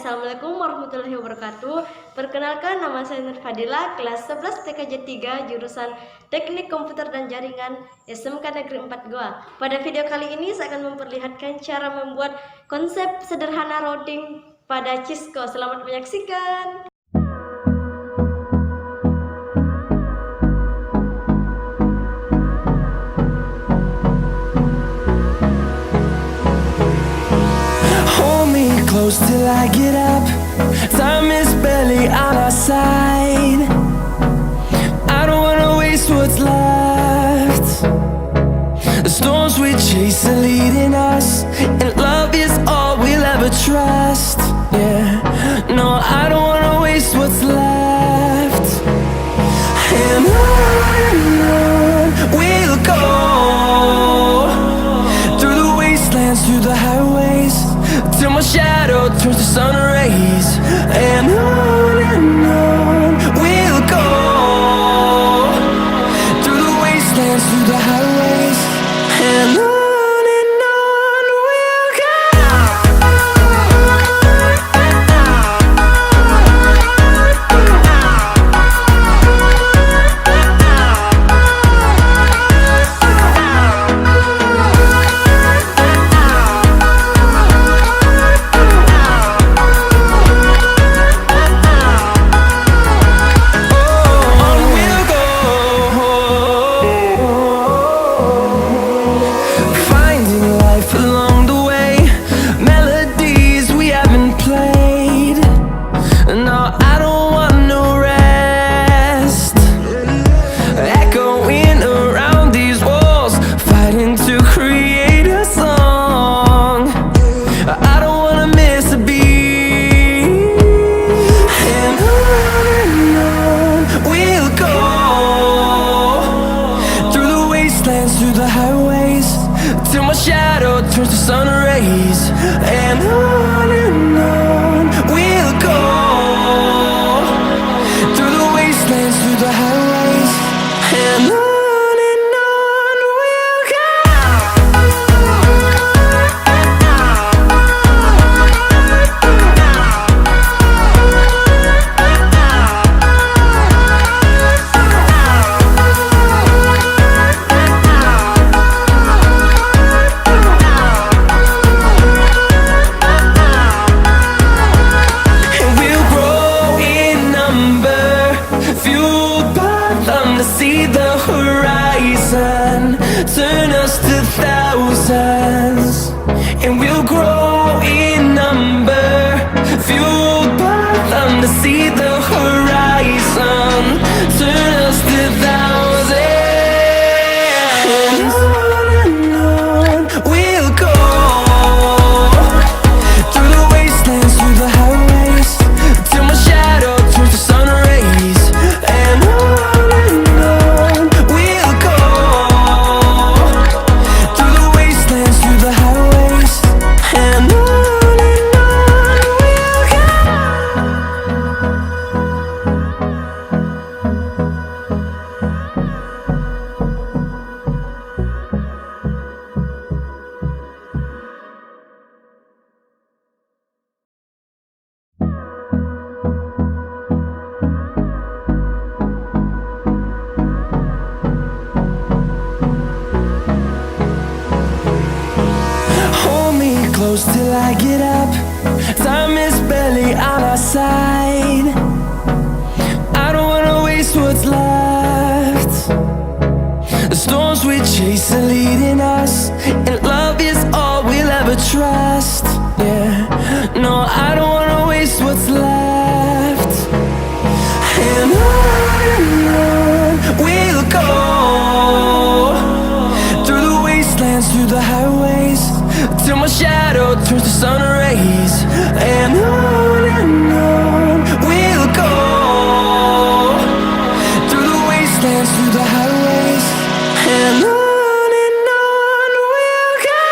Assalamualaikum warahmatullahi wabarakatuh. Perkenalkan, nama saya NURFADILA, kelas 11 TKJ 3, jurusan Teknik Komputer dan Jaringan, SMK Negeri 4 Goa. Pada video kali ini saya akan memperlihatkan cara membuat konsep sederhana routing pada CISCO. Selamat menyaksikan. Close till I get up. Time is barely on our side. I don't wanna waste what's left. The storms we chase are leading us, and love is all we'll ever trust. Yeah, no, I don't wanna waste what's left. And on we'll go, through the wastelands, through the highways, till my shadow turns to sun rays. And on we'll go, through the wastelands, through the highways, and on we'll go. Through the highways, till my shadow turns to sun rays. And on we'll go, through the wastelands, through the highways, and on we'll go. See the horizon turn us to thousands, and we'll grow in number, fueled by them to see the horizon turn us to thousands. And on we'll go, through the wastelands, through the highways, till my shadow turns to sun rays. And close till I get up. Time is barely on our side. I don't wanna waste what's left. The storms we chase are leading us, and love is all we'll ever trust. Yeah, no, I don't wanna waste what's left. And on we'll go, through the wastelands, through the highways, till my shadow turns to sun rays. And on we'll go, through the wastelands, through the highways, and on we'll go.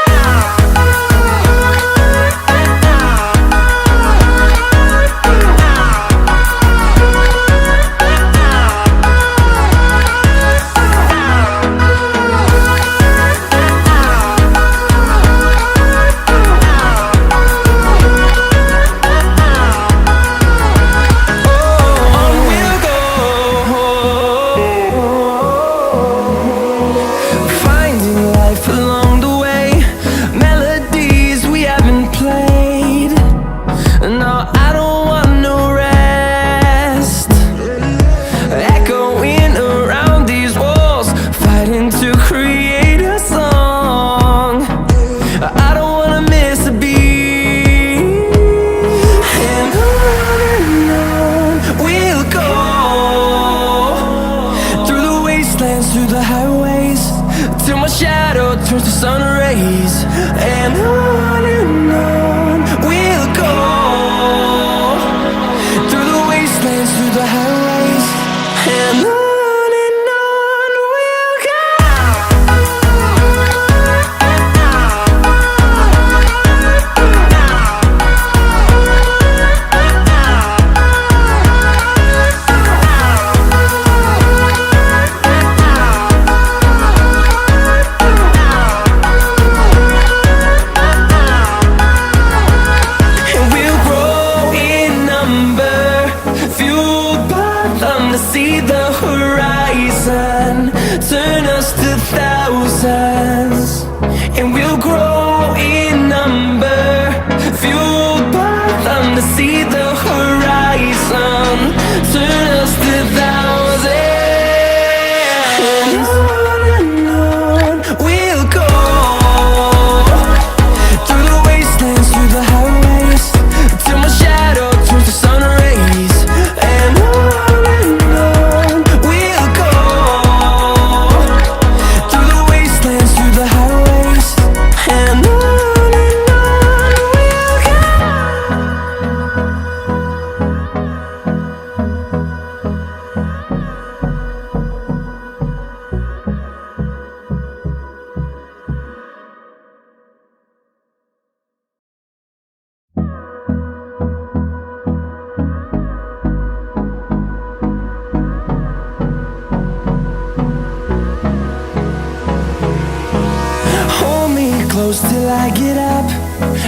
close till I get up.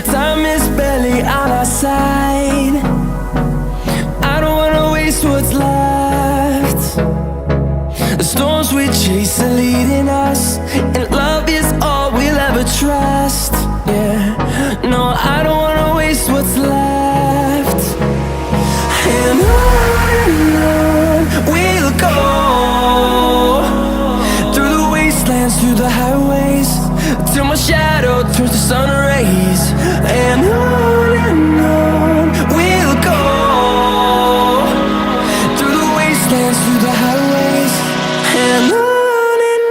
Time is barely on our side. I don't wanna waste what's left. The storms we chase are leading us, and love is all we'll ever trust. Yeah, no, I don't wanna waste what's left. And on we'll go, through the wastelands, through the highways, till my shadow turns to sun rays. And on we'll go, through the wastelands, through the highways, and on we'll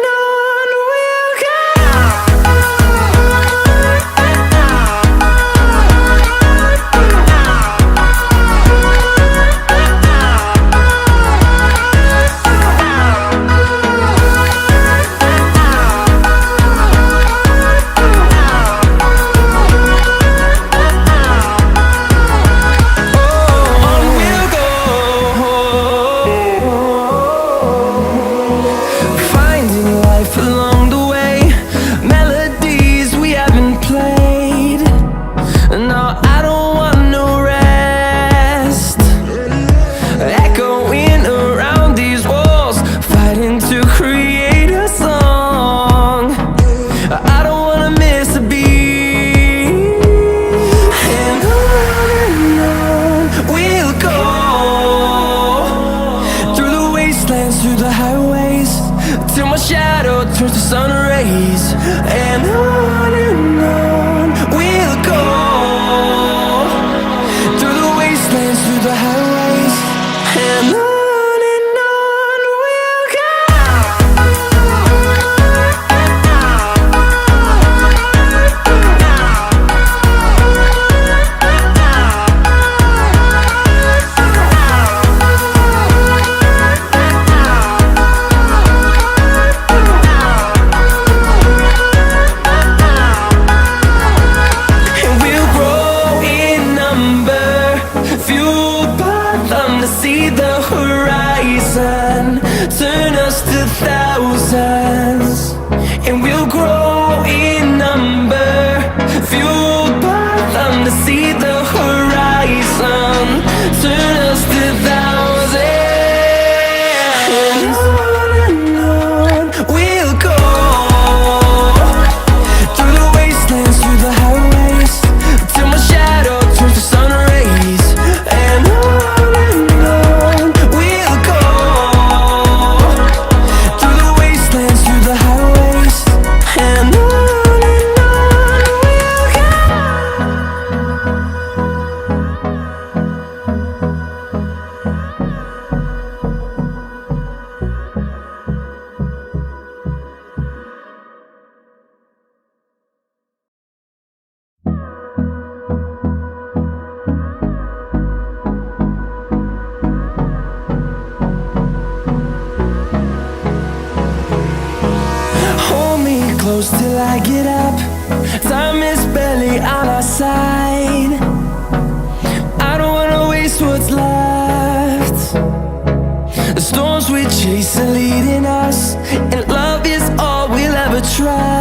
go. Through the highways, till my shadow turns to sun rays. And on we'll go, through the wastelands, through the highways, and on we'll go. See the horizon, turn us to thousands, and we'll grow in number, fueled by them. To see the horizon, turn us to thousands, and on we'll go, through the wastelands, through the highways, till my shadow turns to sun rays. And close till I get up. Time is barely on our side. I don't wanna waste what's left. The storms we chase are leading us, and love is all we'll ever try.